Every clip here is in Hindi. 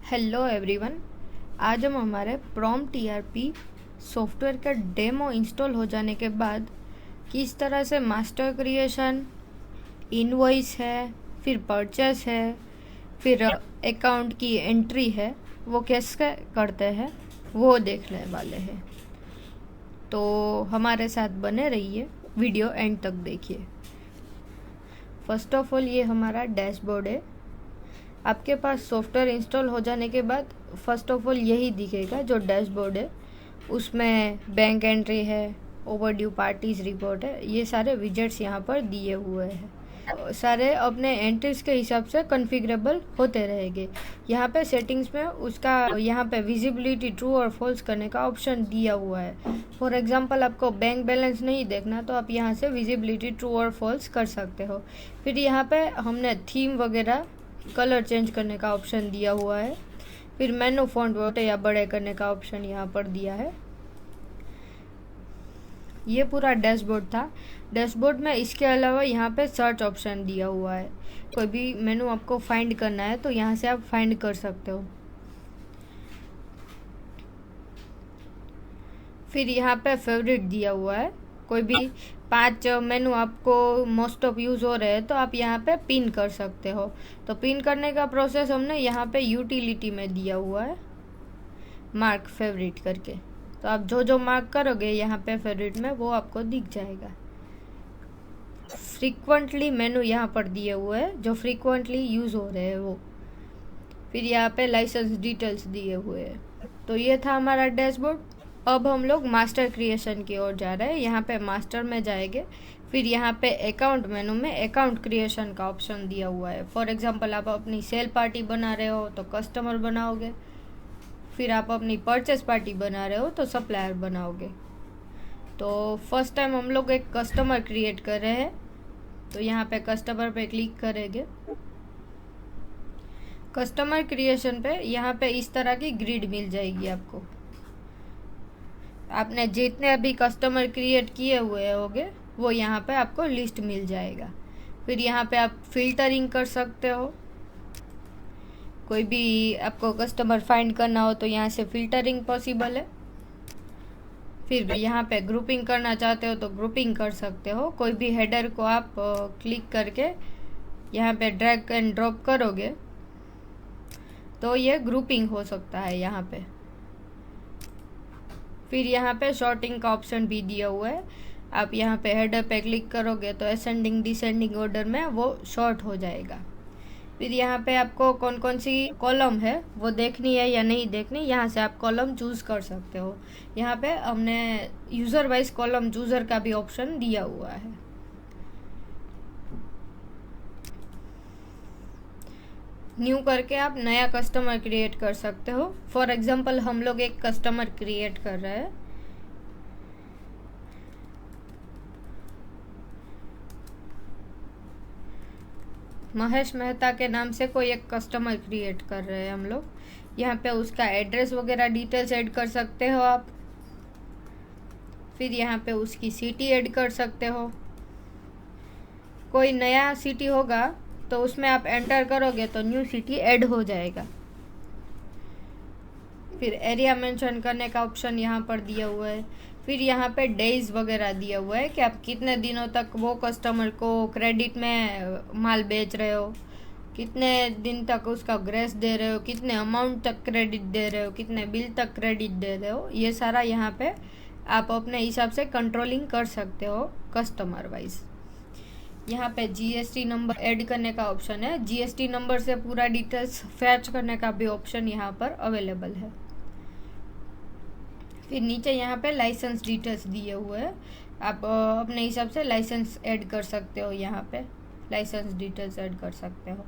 Hello everyone. आज हम हमारे प्रॉम्प्ट टीआरपी सॉफ्टवेयर का डेमो इंस्टॉल हो जाने के बाद किस तरह से मास्टर क्रिएशन, इनवॉइस है, फिर परचेस है, फिर अकाउंट की एंट्री है, वो कैसे करते हैं वो देखने वाले हैं। तो हमारे साथ बने रहिए, वीडियो एंड तक देखिए। फर्स्ट ऑफ ऑल ये हमारा डैशबोर्ड है। आपके पास सॉफ्टवेयर इंस्टॉल हो जाने के बाद फर्स्ट ऑफ ऑल यही दिखेगा जो डैशबोर्ड है। उसमें बैंक एंट्री है, ओवरड्यू पार्टीज रिपोर्ट है, ये सारे विजेट्स यहाँ पर दिए हुए हैं। सारे अपने एंट्रीज के हिसाब से कॉन्फ़िगरेबल होते रहेंगे। यहाँ पे सेटिंग्स में उसका यहाँ पे विजिबिलिटी ट्रू और फॉल्स करने का ऑप्शन दिया हुआ है। फॉर एग्जांपल आपको बैंक बैलेंस नहीं देखना तो आप यहाँ से विजिबिलिटी ट्रू और फॉल्स कर सकते हो। फिर यहाँ पे हमने थीम वगैरह कलर चेंज करने का ऑप्शन दिया हुआ है। फिर मेनू फॉन्ट छोटे या बड़े करने का ऑप्शन यहाँ पर दिया है। ये पूरा डैशबोर्ड था। डैशबोर्ड में इसके अलावा यहाँ पे सर्च ऑप्शन दिया हुआ है। कोई भी मेनू आपको फाइंड करना है तो यहाँ से आप फाइंड कर सकते हो। फिर यहाँ पे फेवरेट दिया हुआ है। कोई भी 5 मेनू आपको मोस्ट ऑफ यूज़ हो रहे हैं तो आप यहाँ पे पिन कर सकते हो। तो पिन करने का प्रोसेस हमने यहाँ पे यूटिलिटी में दिया हुआ है, मार्क फेवरेट करके। तो आप जो जो मार्क करोगे यहाँ पे फेवरेट में वो आपको दिख जाएगा। फ्रीक्वेंटली मेनू यहाँ पर दिए हुए हैं जो फ्रीक्वेंटली यूज़ हो रहे हैं वो। फिर यहाँ पे लाइसेंस डिटेल्स दिए हुए हैं। तो ये था हमारा डैशबोर्ड। अब हम लोग मास्टर क्रिएशन की ओर जा रहे हैं। यहाँ पे मास्टर में जाएंगे। फिर यहाँ पे अकाउंट मेनू में अकाउंट क्रिएशन का ऑप्शन दिया हुआ है। फॉर एग्जांपल आप अपनी सेल पार्टी बना रहे हो तो कस्टमर बनाओगे। फिर आप अपनी परचेस पार्टी बना रहे हो तो सप्लायर बनाओगे। तो फर्स्ट टाइम हम लोग एक कस्टमर क्रिएट कर रहे हैं तो यहाँ पे कस्टमर पे क्लिक करेंगे। कस्टमर क्रिएशन पे यहाँ पे इस तरह की ग्रिड मिल जाएगी आपको। आपने जितने अभी कस्टमर क्रिएट किए हुए होंगे वो यहाँ पे आपको लिस्ट मिल जाएगा। फिर यहाँ पे आप फिल्टरिंग कर सकते हो। कोई भी आपको कस्टमर फाइंड करना हो तो यहाँ से फिल्टरिंग पॉसिबल है। फिर यहाँ पे ग्रुपिंग करना चाहते हो तो ग्रुपिंग कर सकते हो। कोई भी हेडर को आप क्लिक करके यहाँ पे ड्रैग एंड ड्रॉप करोगे तो ये ग्रुपिंग हो सकता है यहाँ पे। फिर यहाँ पे शॉर्टिंग का ऑप्शन भी दिया हुआ है। आप यहाँ पे हेडर पे क्लिक करोगे तो असेंडिंग डिसेंडिंग ऑर्डर में वो शॉर्ट हो जाएगा। फिर यहाँ पे आपको कौन कौन सी कॉलम है वो देखनी है या नहीं देखनी, यहाँ से आप कॉलम चूज़ कर सकते हो। यहाँ पे हमने यूज़र वाइज कॉलम चूज़र का भी ऑप्शन दिया हुआ है। न्यू करके आप नया कस्टमर क्रिएट कर सकते हो। फॉर एग्जांपल हम लोग एक कस्टमर क्रिएट कर रहे हैं। महेश मेहता के नाम से कोई एक कस्टमर क्रिएट कर रहे हैं हम लोग। यहाँ पे उसका एड्रेस वगैरह डिटेल्स ऐड कर सकते हो आप। फिर यहाँ पे उसकी सिटी ऐड कर सकते हो। कोई नया सिटी होगा तो उसमें आप एंटर करोगे तो न्यू सिटी ऐड हो जाएगा। फिर एरिया मेंशन करने का ऑप्शन यहाँ पर दिया हुआ है। फिर यहाँ पे डेज वगैरह दिया हुआ है कि आप कितने दिनों तक वो कस्टमर को क्रेडिट में माल बेच रहे हो, कितने दिन तक उसका ग्रेस दे रहे हो, कितने अमाउंट तक क्रेडिट दे रहे हो, कितने बिल तक क्रेडिट दे रहे हो। ये सारा यहाँ पे आप अपने हिसाब से कंट्रोलिंग कर सकते हो कस्टमर वाइज। यहाँ पे जीएसटी नंबर ऐड करने का ऑप्शन है। जीएसटी नंबर से पूरा डिटेल्स फैच करने का भी ऑप्शन यहाँ पर अवेलेबल है। फिर नीचे यहाँ पे लाइसेंस डिटेल्स दिए हुए हैं। आप अपने हिसाब से लाइसेंस ऐड कर सकते हो। यहाँ पे लाइसेंस डिटेल्स ऐड कर सकते हो।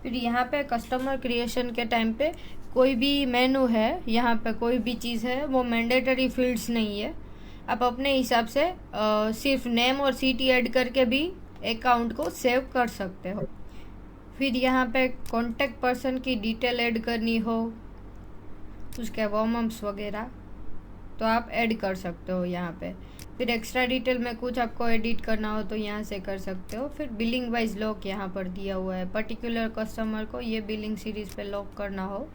फिर यहाँ पे कस्टमर क्रिएशन के टाइम पे कोई भी मेनू है, यहाँ पे कोई भी चीज़ है वो मैंडेटरी फील्ड्स नहीं है। आप अपने हिसाब से सिर्फ नेम और सिटी ऐड करके भी अकाउंट को सेव कर सकते हो। फिर यहाँ पे कॉन्टेक्ट पर्सन की डिटेल ऐड करनी हो, उसके वार्म अप्स वगैरह, तो आप ऐड कर सकते हो यहाँ पे। फिर एक्स्ट्रा डिटेल में कुछ आपको एडिट करना हो तो यहाँ से कर सकते हो। फिर बिलिंग वाइज लॉक यहाँ पर दिया हुआ है, पर्टिकुलर कस्टमर को ये बिलिंग सीरीज पे लॉक करना हो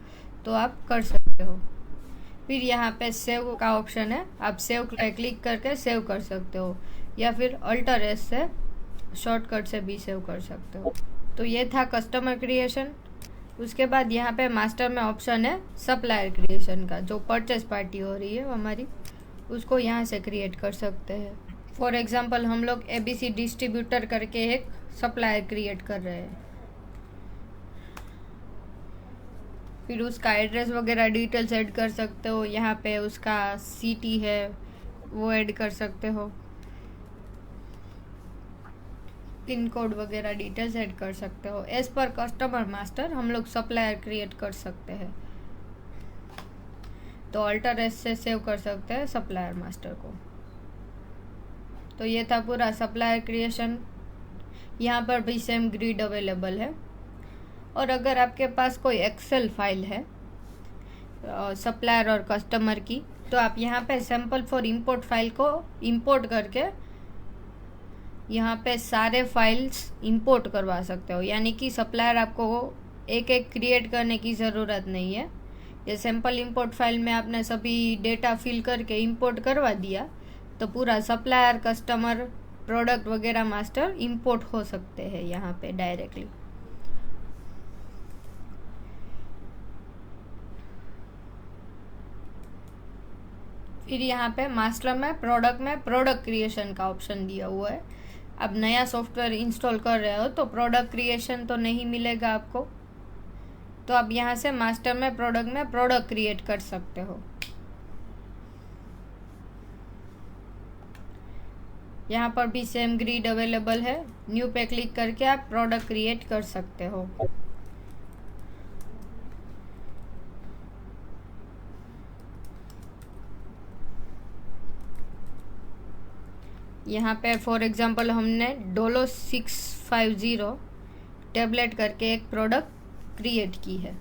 तो आप कर सकते हो। फिर यहाँ पे सेव का ऑप्शन है, आप सेव पे क्लिक करके सेव कर सकते हो, या फिर अल्टर एस से शॉर्टकट से भी सेव कर सकते हो। तो ये था कस्टमर क्रिएशन। उसके बाद यहाँ पे मास्टर में ऑप्शन है सप्लायर क्रिएशन का, जो परचेस पार्टी हो रही है हमारी, उसको यहाँ से क्रिएट कर सकते हैं। फॉर एग्जांपल हम लोग ABC डिस्ट्रीब्यूटर करके एक सप्लायर क्रिएट कर रहे हैं। फिर उसका एड्रेस वगैरह डिटेल्स ऐड कर सकते हो, यहाँ पे उसका सिटी है वो ऐड कर सकते हो, पिन कोड वगैरह डिटेल्स ऐड कर सकते हो। एज पर कस्टमर मास्टर हम लोग सप्लायर क्रिएट कर सकते हैं, तो अल्टर एस से सेव कर सकते हैं सप्लायर मास्टर को। तो ये था पूरा सप्लायर क्रिएशन। यहाँ पर भी सेम ग्रिड अवेलेबल है। और अगर आपके पास कोई एक्सेल फाइल है सप्लायर और कस्टमर की, तो आप यहाँ पे सैम्पल फॉर इंपोर्ट फाइल को इंपोर्ट करके यहाँ पे सारे फाइल्स इंपोर्ट करवा सकते हो। यानी कि सप्लायर आपको एक एक क्रिएट करने की ज़रूरत नहीं है। ये सैम्पल इंपोर्ट फाइल में आपने सभी डेटा फिल करके इंपोर्ट करवा दिया तो पूरा सप्लायर, कस्टमर, प्रोडक्ट वगैरह मास्टर इंपोर्ट हो सकते हैं यहाँ पे डायरेक्टली। फिर यहाँ पे मास्टर में प्रोडक्ट क्रिएशन का ऑप्शन दिया हुआ है। अब नया सॉफ्टवेयर इंस्टॉल कर रहे हो तो प्रोडक्ट क्रिएशन तो नहीं मिलेगा आपको, तो आप यहाँ से मास्टर में प्रोडक्ट क्रिएट कर सकते हो। यहाँ पर भी सेम ग्रिड अवेलेबल है, न्यू पे क्लिक करके आप प्रोडक्ट क्रिएट कर सकते हो। यहाँ पे फॉर एग्जांपल हमने डोलो 650 टैबलेट करके एक प्रोडक्ट क्रिएट की है।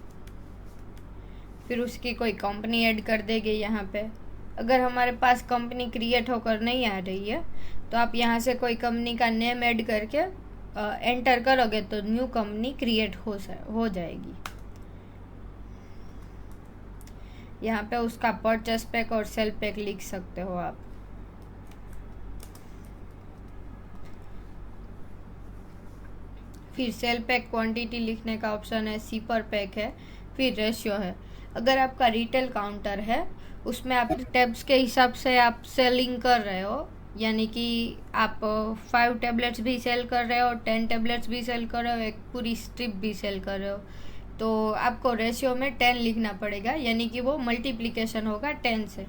फिर उसकी कोई कंपनी ऐड कर देंगे यहाँ पे। अगर हमारे पास कंपनी क्रिएट होकर नहीं आ रही है तो आप यहाँ से कोई कंपनी का नेम ऐड करके एंटर करोगे तो न्यू कंपनी क्रिएट हो जाएगी। यहाँ पे उसका परचेस पैक और सेल पैक लिख सकते हो आप। फिर सेल पैक क्वांटिटी लिखने का ऑप्शन है, सी पर पैक है, फिर रेशियो है। अगर आपका रिटेल काउंटर है उसमें आप टैब्स के हिसाब से आप सेलिंग कर रहे हो, यानी कि आप 5 टैबलेट्स भी सेल कर रहे हो, 10 टैबलेट्स भी सेल कर रहे हो, एक पूरी स्ट्रिप भी सेल कर रहे हो, तो आपको रेशियो में 10 लिखना पड़ेगा, यानी कि वो मल्टीप्लिकेशन होगा 10 से।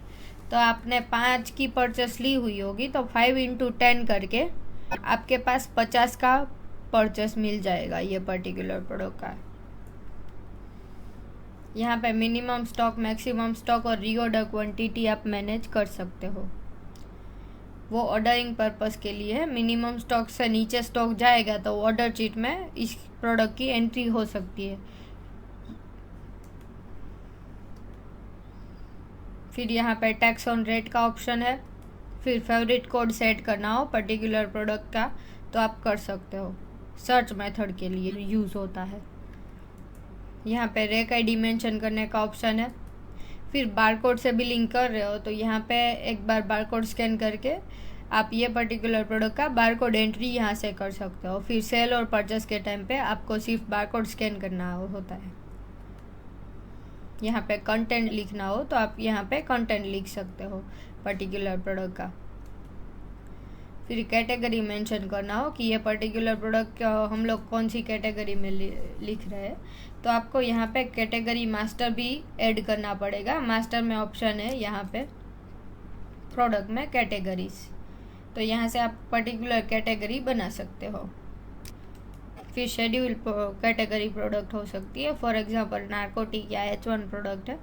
तो आपने 5 की परचेस ली हुई होगी तो 5 × 10 करके आपके पास 50 का परचेस मिल जाएगा ये पर्टिकुलर प्रोडक्ट का। यहाँ पे मिनिमम स्टॉक, मैक्सिमम स्टॉक और रीऑर्डर क्वांटिटी आप मैनेज कर सकते हो। वो ऑर्डरिंग पर्पस के लिए है। मिनिमम स्टॉक से नीचे स्टॉक जाएगा तो ऑर्डर शीट में इस प्रोडक्ट की एंट्री हो सकती है। फिर यहाँ पे टैक्स ऑन रेट का ऑप्शन है। फिर फेवरेट कोड सेट करना हो पर्टिकुलर प्रोडक्ट का तो आप कर सकते हो, सर्च मेथड के लिए यूज़ होता है। यहाँ पे रेक आईडी मेंशन करने का ऑप्शन है। फिर बारकोड से बिलिंग कर रहे हो तो यहाँ पे एक बार बारकोड स्कैन करके आप ये पर्टिकुलर प्रोडक्ट का बारकोड एंट्री यहाँ से कर सकते हो। फिर सेल और परचेस के टाइम पे आपको सिर्फ बारकोड स्कैन करना होता है। यहाँ पे कंटेंट लिखना हो तो आप यहाँ पे कंटेंट लिख सकते हो पर्टिकुलर प्रोडक्ट का। फिर कैटेगरी मेंशन करना हो कि ये पर्टिकुलर प्रोडक्ट हम लोग कौन सी कैटेगरी में लिख रहे हैं तो आपको यहाँ पे कैटेगरी मास्टर भी ऐड करना पड़ेगा। मास्टर में ऑप्शन है यहाँ पे प्रोडक्ट में कैटेगरीज, तो यहाँ से आप पर्टिकुलर कैटेगरी बना सकते हो। फिर शेड्यूल कैटेगरी प्रोडक्ट हो सकती है, फॉर एग्जांपल नारकोटिक या H1 प्रोडक्ट है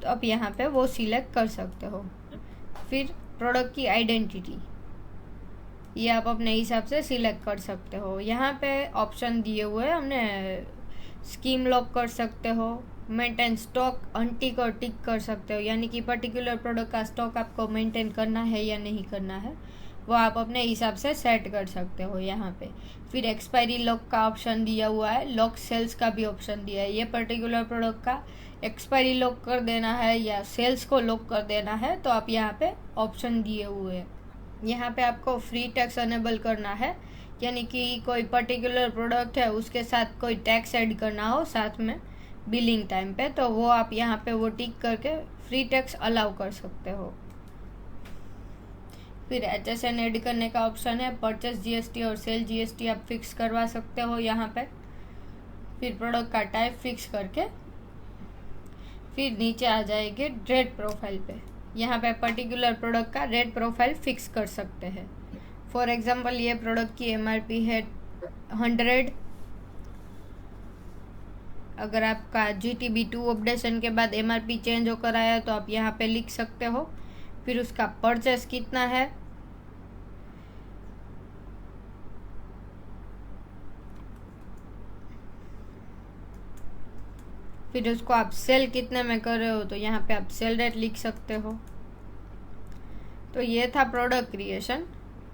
तो आप यहाँ पे वो सिलेक्ट कर सकते हो। फिर प्रोडक्ट की आइडेंटिटी ये आप अपने हिसाब से सिलेक्ट कर सकते हो। यहाँ पे ऑप्शन दिए हुए हैं, हमने स्कीम लॉक कर सकते हो, मेंटेन स्टॉक अनटिक और टिक कर सकते हो, यानी कि पर्टिकुलर प्रोडक्ट का स्टॉक आपको मेंटेन करना है या नहीं करना है वो आप अपने हिसाब से सेट कर सकते हो यहाँ पे। फिर एक्सपायरी लॉक का ऑप्शन दिया हुआ है, लॉक सेल्स का भी ऑप्शन दिया है। ये पर्टिकुलर प्रोडक्ट का एक्सपायरी लॉक कर देना है या सेल्स को लॉक कर देना है तो आप यहाँ पे ऑप्शन दिए हुए हैं। यहाँ पे आपको फ्री टैक्स अनेबल करना है, यानी कि कोई पर्टिकुलर प्रोडक्ट है उसके साथ कोई टैक्स ऐड करना हो साथ में बिलिंग टाइम पे, तो वो आप यहाँ पे वो टिक करके फ्री टैक्स अलाउ कर सकते हो। फिर HSN ऐड करने का ऑप्शन है, परचेस GST और सेल GST आप फिक्स करवा सकते हो यहाँ पे। फिर प्रोडक्ट का टाइप फिक्स करके फिर नीचे आ जाएंगे रेट प्रोफाइल पे। यहाँ पे पर्टिकुलर प्रोडक्ट का रेट प्रोफाइल फिक्स कर सकते हैं। फॉर एग्जांपल ये प्रोडक्ट की MRP है 100। अगर आपका GTB2 अपडेशन के बाद MRP चेंज होकर आया तो आप यहाँ पे लिख सकते हो। फिर उसका परचेस कितना है, फिर उसको आप सेल कितने में कर रहे हो तो यहाँ पे आप सेल रेट लिख सकते हो। तो ये था प्रोडक्ट क्रिएशन।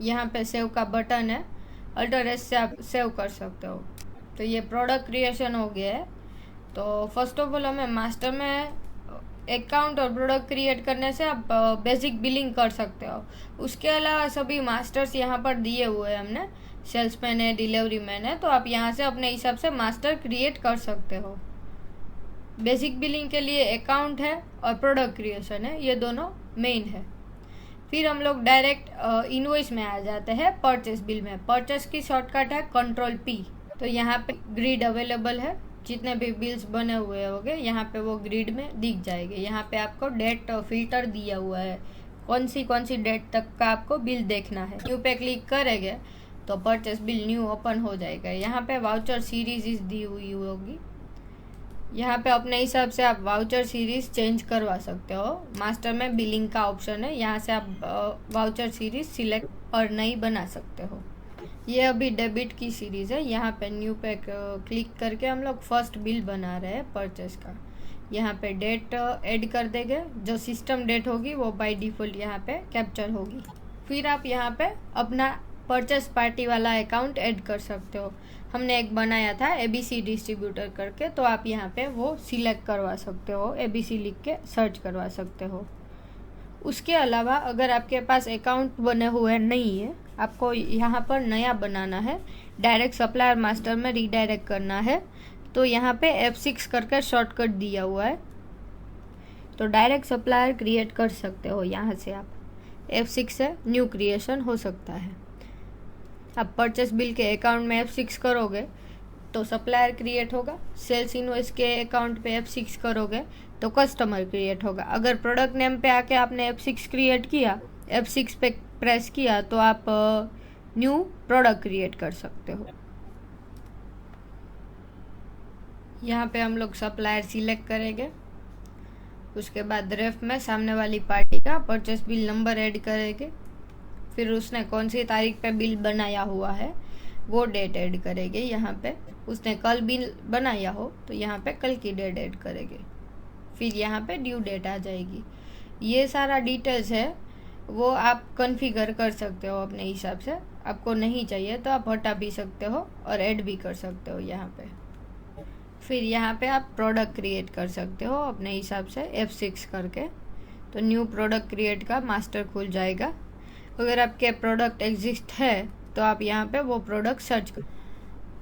यहाँ पे सेव का बटन है, अल्टर एस से आप सेव कर सकते हो। तो ये प्रोडक्ट क्रिएशन हो गया है। तो फर्स्ट ऑफ ऑल हमें मास्टर में अकाउंट और प्रोडक्ट क्रिएट करने से आप बेसिक बिलिंग कर सकते हो। उसके अलावा सभी मास्टर्स यहाँ पर दिए हुए हैं हमने, सेल्समैन है, डिलीवरी मैन है, तो आप यहाँ से अपने हिसाब से मास्टर क्रिएट कर सकते हो। बेसिक बिलिंग के लिए अकाउंट है और प्रोडक्ट क्रिएशन है, ये दोनों मेन है। फिर हम लोग डायरेक्ट इनवॉइस में आ जाते हैं परचेस बिल में। परचेस की शॉर्टकट है Ctrl+P। तो यहाँ पे ग्रिड अवेलेबल है, जितने भी बिल्स बने हुए होंगे यहाँ पे वो ग्रिड में दिख जाएंगे। यहाँ पे आपको डेट फिल्टर दिया हुआ है, कौन सी डेट तक का आपको बिल देखना है। न्यू पे क्लिक करेंगे तो परचेस बिल न्यू ओपन हो जाएगा। यहाँ पे वाउचर सीरीज दी हुई होगी, यहाँ पे अपने हिसाब से आप वाउचर सीरीज चेंज करवा सकते हो। मास्टर में बिलिंग का ऑप्शन है, यहाँ से आप वाउचर सीरीज सिलेक्ट और नई बना सकते हो। ये अभी डेबिट की सीरीज है। यहाँ पे न्यू पे क्लिक करके हम लोग फर्स्ट बिल बना रहे हैं परचेस का। यहाँ पे डेट ऐड कर देंगे, जो सिस्टम डेट होगी वो बाय डिफ़ॉल्ट यहाँ पे कैप्चर होगी। फिर आप यहाँ पे अपना परचेस पार्टी वाला अकाउंट ऐड कर सकते हो। हमने एक बनाया था ABC डिस्ट्रीब्यूटर करके, तो आप यहाँ पे वो सिलेक्ट करवा सकते हो, ABC लिख के सर्च करवा सकते हो। उसके अलावा अगर आपके पास अकाउंट बने हुए नहीं है, आपको यहाँ पर नया बनाना है, डायरेक्ट सप्लायर मास्टर में रीडायरेक्ट करना है, तो यहाँ पे F6 करके शॉर्टकट दिया हुआ है। तो डायरेक्ट सप्लायर क्रिएट कर सकते हो, यहाँ से आप F6 से न्यू क्रिएशन हो सकता है। आप परचेस बिल के अकाउंट में F6 करोगे तो सप्लायर क्रिएट होगा, सेल्स इनवॉइस के अकाउंट पे F6 करोगे तो कस्टमर क्रिएट होगा। अगर प्रोडक्ट नेम पे आके आपने F6 क्रिएट किया, F6 पे प्रेस किया तो आप न्यू प्रोडक्ट क्रिएट कर सकते हो। यहाँ पे हम लोग सप्लायर सिलेक्ट करेंगे, उसके बाद रेफ में सामने वाली पार्टी का परचेस बिल नंबर ऐड करेंगे, फिर उसने कौन सी तारीख पे बिल बनाया हुआ है वो डेट ऐड करेंगे। यहाँ पे उसने कल बिल बनाया हो तो यहाँ पे कल की डेट ऐड करेंगे, फिर यहाँ पे ड्यू डेट आ जाएगी। ये सारा डिटेल्स है, वो आप कॉन्फ़िगर कर सकते हो अपने हिसाब से। आपको नहीं चाहिए तो आप हटा भी सकते हो और ऐड भी कर सकते हो यहाँ पे। फिर यहाँ पे आप प्रोडक्ट क्रिएट कर सकते हो अपने हिसाब से F6 करके, तो न्यू प्रोडक्ट क्रिएट का मास्टर खुल जाएगा। अगर आपके प्रोडक्ट एग्जिस्ट है तो आप यहाँ पे वो प्रोडक्ट सर्च कर।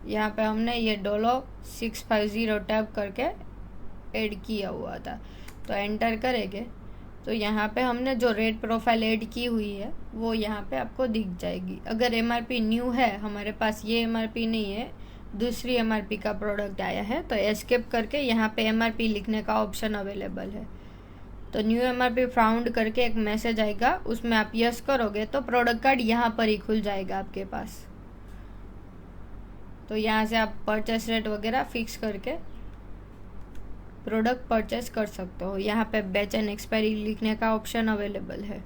यहाँ पे हमने ये डोलो 650 टैब करके ऐड किया हुआ था, तो एंटर करेंगे तो यहाँ पे हमने जो रेट प्रोफाइल ऐड की हुई है वो यहाँ पे आपको दिख जाएगी। अगर MRP न्यू है, हमारे पास ये MRP नहीं है, दूसरी MRP का प्रोडक्ट आया है, तो एस्केप करके यहाँ पे MRP लिखने का ऑप्शन अवेलेबल है। तो न्यू MRP फाउंड करके एक मैसेज आएगा, उसमें आप यस करोगे तो प्रोडक्ट कार्ड यहाँ पर ही खुल जाएगा आपके पास। तो यहाँ से आप परचेस रेट वगैरह फिक्स करके प्रोडक्ट परचेस कर सकते हो। यहाँ पे बैच एंड एक्सपायरी लिखने का ऑप्शन अवेलेबल है।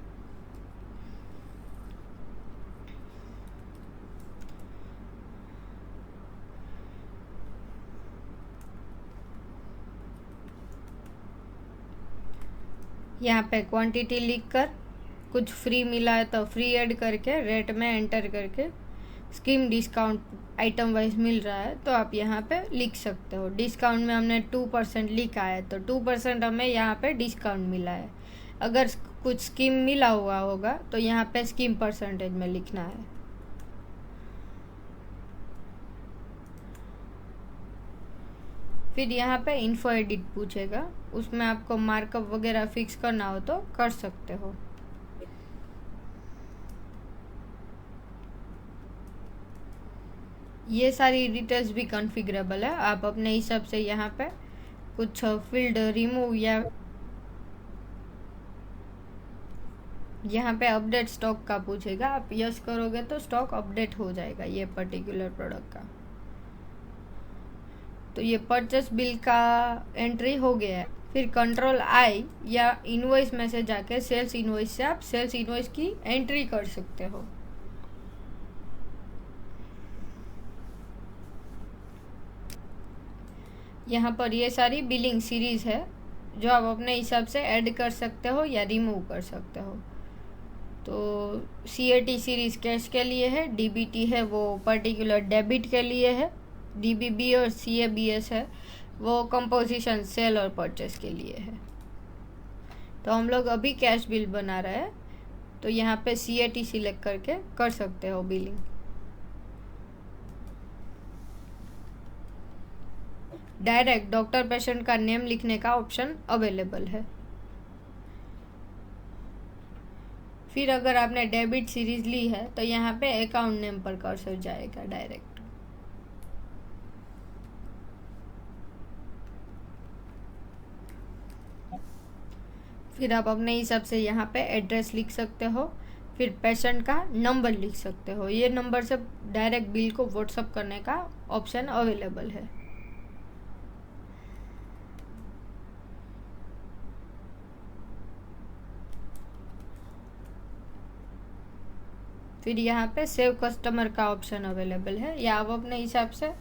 यहाँ पे क्वांटिटी लिख कर, कुछ फ्री मिला है तो फ्री ऐड करके रेट में एंटर करके, स्कीम डिस्काउंट आइटम वाइज मिल रहा है तो आप यहाँ पे लिख सकते हो। डिस्काउंट में हमने 2% लिखा है तो 2% हमें यहाँ पे डिस्काउंट मिला है। अगर कुछ स्कीम मिला हुआ होगा तो यहाँ पे स्कीम परसेंटेज में लिखना है। फिर यहाँ पे इन्फो एडिट पूछेगा, उसमें आपको मार्कअप वगैरह फिक्स करना हो तो कर सकते हो। ये सारी डिटेल्स भी कॉन्फ़िगरेबल है, आप अपने हिसाब से यहाँ पे कुछ फील्ड रिमूव या यहाँ पे अपडेट स्टॉक का पूछेगा, आप यस करोगे तो स्टॉक अपडेट हो जाएगा ये पर्टिकुलर प्रोडक्ट का। तो ये परचेस बिल का एंट्री हो गया है। फिर कंट्रोल आई या इनवॉइस में से जाके सेल्स इनवॉइस से आप सेल्स इनवॉइस की एंट्री कर सकते हो। यहाँ पर ये सारी बिलिंग सीरीज है जो आप अपने हिसाब से ऐड कर सकते हो या रिमूव कर सकते हो। तो CAT सीरीज कैश के लिए है, DBT है वो पर्टिकुलर डेबिट के लिए है, DBB और CABS है वो कंपोजिशन सेल और परचेस के लिए है। तो हम लोग अभी कैश बिल बना रहे हैं तो यहाँ पे CAT सिलेक्ट करके कर सकते हो बिलिंग। डायरेक्ट डॉक्टर पेशेंट का नेम लिखने का ऑप्शन अवेलेबल है। फिर अगर आपने डेबिट सीरीज ली है तो यहाँ पे अकाउंट नेम पर कर्सर जाएगा डायरेक्ट। फिर आप अपने हिसाब से यहाँ पे एड्रेस लिख सकते हो, फिर पेशेंट का नंबर लिख सकते हो। ये नंबर से डायरेक्ट बिल को व्हाट्सअप करने का ऑप्शन अवेलेबल है। फिर यहाँ पे सेव कस्टमर का ऑप्शन अवेलेबल है, या आप अपने हिसाब से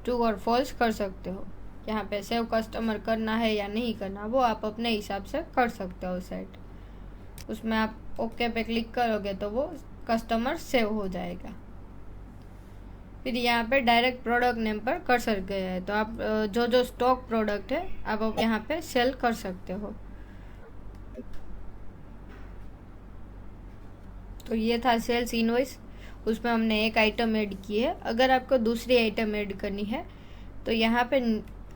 ट्रू और फॉल्स कर सकते हो। यहाँ पे सेव कस्टमर करना है या नहीं करना वो आप अपने हिसाब से कर सकते हो सेट। उसमें आप ओके पे क्लिक करोगे तो वो कस्टमर सेव हो जाएगा। फिर यहाँ पे डायरेक्ट प्रोडक्ट नेम पर कर्सर गया है तो आप जो जो स्टॉक प्रोडक्ट है आप यहाँ पे सेल कर सकते हो। तो ये था सेल्स इनवॉइस, उसमें हमने एक आइटम ऐड की है। अगर आपको दूसरी आइटम ऐड करनी है तो यहाँ पे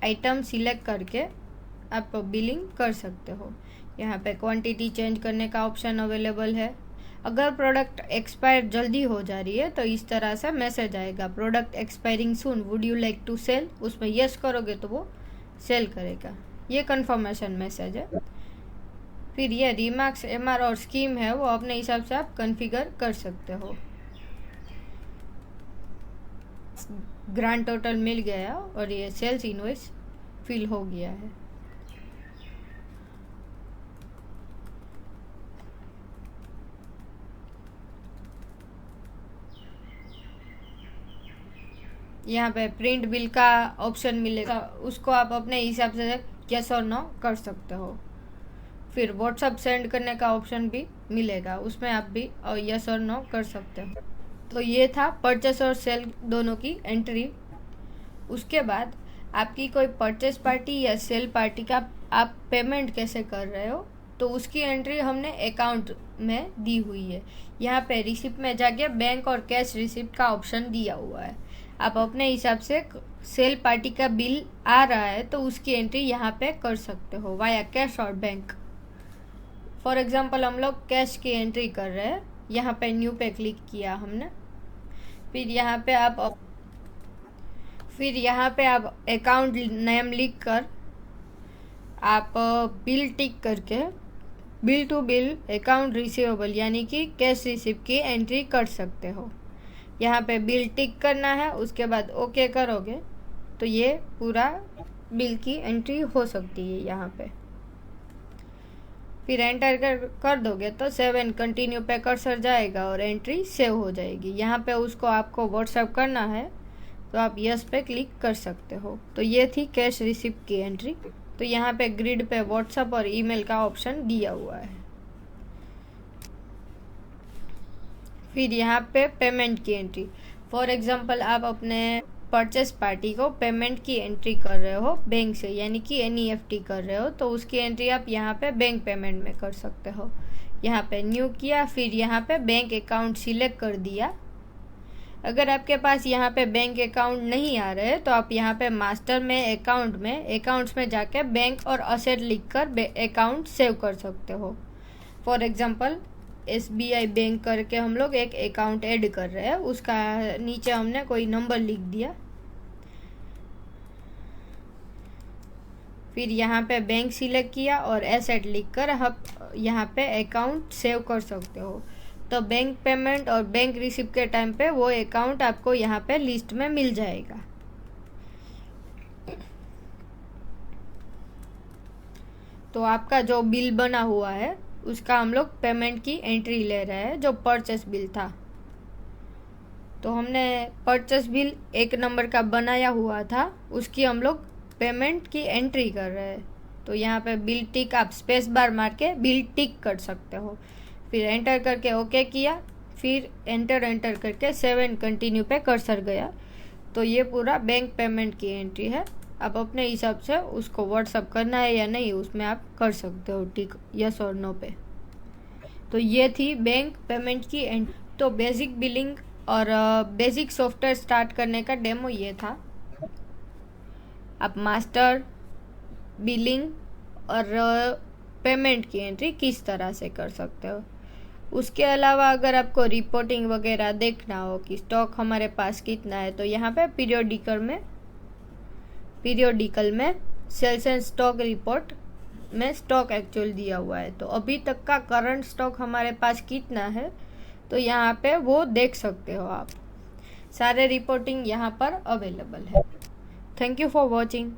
आइटम सिलेक्ट करके आप बिलिंग कर सकते हो। यहाँ पे क्वांटिटी चेंज करने का ऑप्शन अवेलेबल है। अगर प्रोडक्ट एक्सपायर जल्दी हो जा रही है तो इस तरह से मैसेज आएगा, product expiring soon, would you like to sell. उसमें यस करोगे तो वो सेल करेगा, ये कंफर्मेशन मैसेज है। फिर ये रिमार्क्स, MR और स्कीम है वो अपने हिसाब से आप कॉन्फ़िगर कर सकते हो। ग्रांड टोटल मिल गया और ये सेल्स इनवॉइस फिल हो गया है। यहाँ पे प्रिंट बिल का ऑप्शन मिलेगा, उसको आप अपने हिसाब से यस और नो कर सकते हो। फिर व्हाट्सअप सेंड करने का ऑप्शन भी मिलेगा, उसमें आप भी यस और नो कर सकते हो। तो ये था परचेस और सेल दोनों की एंट्री। उसके बाद आपकी कोई परचेस पार्टी या सेल पार्टी का आप पेमेंट कैसे कर रहे हो तो उसकी एंट्री हमने अकाउंट में दी हुई है। यहाँ पे रिसिप्ट में जाके बैंक और कैश रिसिप्ट का ऑप्शन दिया हुआ है। आप अपने हिसाब से सेल पार्टी का बिल आ रहा है तो उसकी एंट्री यहाँ पे कर सकते हो वाया कैश और बैंक। फॉर एग्जांपल हम लोग कैश की एंट्री कर रहे हैं, यहाँ पे न्यू पे क्लिक किया हमने। फिर यहाँ पे आप अकाउंट नेम लिख कर आप बिल टिक करके bill to bill account receivable यानी कि कैश रिसिप्ट की एंट्री कर सकते हो। यहाँ पे बिल टिक करना है, उसके बाद ओके करोगे तो ये पूरा बिल की एंट्री हो सकती है यहाँ पे। फिर एंटर कर दोगे तो सेव एंड कंटिन्यू पे कर्सर जाएगा और एंट्री सेव हो जाएगी। यहाँ पे उसको आपको व्हाट्सएप करना है तो आप यस पे क्लिक कर सकते हो। तो ये थी कैश रिसिप्ट की एंट्री। तो यहाँ पे ग्रिड पे व्हाट्सएप और ईमेल का ऑप्शन दिया हुआ है। फिर यहाँ पे पेमेंट की एंट्री। फॉर एग्जांपल आप अपने परचेस पार्टी को पेमेंट की एंट्री कर रहे हो बैंक से, यानी कि एनईएफटी कर रहे हो, तो उसकी एंट्री आप यहाँ पे बैंक पेमेंट में कर सकते हो। यहाँ पे न्यू किया, फिर यहाँ पे बैंक अकाउंट सिलेक्ट कर दिया। अगर आपके पास यहाँ पे बैंक अकाउंट नहीं आ रहे तो आप यहाँ पे मास्टर में अकाउंट्स में जाके बैंक और असेट लिख कर अकाउंट सेव कर सकते हो। फॉर एग्जांपल SBI बैंक करके हम लोग एक अकाउंट ऐड कर रहे हैं, उसका नीचे हमने कोई नंबर लिख दिया। फिर यहाँ पे बैंक सिलेक्ट किया और एसेट लिख कर आप यहाँ पे अकाउंट सेव कर सकते हो। तो बैंक पेमेंट और बैंक रिसिप्ट के टाइम पे वो अकाउंट आपको यहाँ पे लिस्ट में मिल जाएगा। तो आपका जो बिल बना हुआ है उसका हम लोग पेमेंट की एंट्री ले रहे हैं, जो परचेस बिल था। तो हमने परचेस बिल 1 नंबर का बनाया हुआ था, उसकी हम लोग पेमेंट की एंट्री कर रहे हैं। तो यहाँ पे बिल टिक आप स्पेस बार मार के बिल टिक कर सकते हो। फिर एंटर करके ओके किया, फिर एंटर करके सेव एंड कंटिन्यू पे कर्सर गया। तो ये पूरा बैंक पेमेंट की एंट्री है। आप अपने हिसाब से उसको व्हाट्सअप करना है या नहीं उसमें आप कर सकते हो टिक यस और नो पे। तो ये थी बैंक पेमेंट की एंट्री। तो बेसिक बिलिंग और बेसिक सॉफ्टवेयर स्टार्ट करने का डेमो ये था। आप मास्टर, बिलिंग और पेमेंट की एंट्री किस तरह से कर सकते हो। उसके अलावा अगर आपको रिपोर्टिंग वगैरह देखना हो कि स्टॉक हमारे पास कितना है, तो यहाँ पे पीरियोडिकल में सेल्स एंड स्टॉक रिपोर्ट में स्टॉक एक्चुअल दिया हुआ है। तो अभी तक का करंट स्टॉक हमारे पास कितना है, तो यहाँ पे वो देख सकते हो आप। सारे रिपोर्टिंग यहाँ पर अवेलेबल है। Thank you for watching.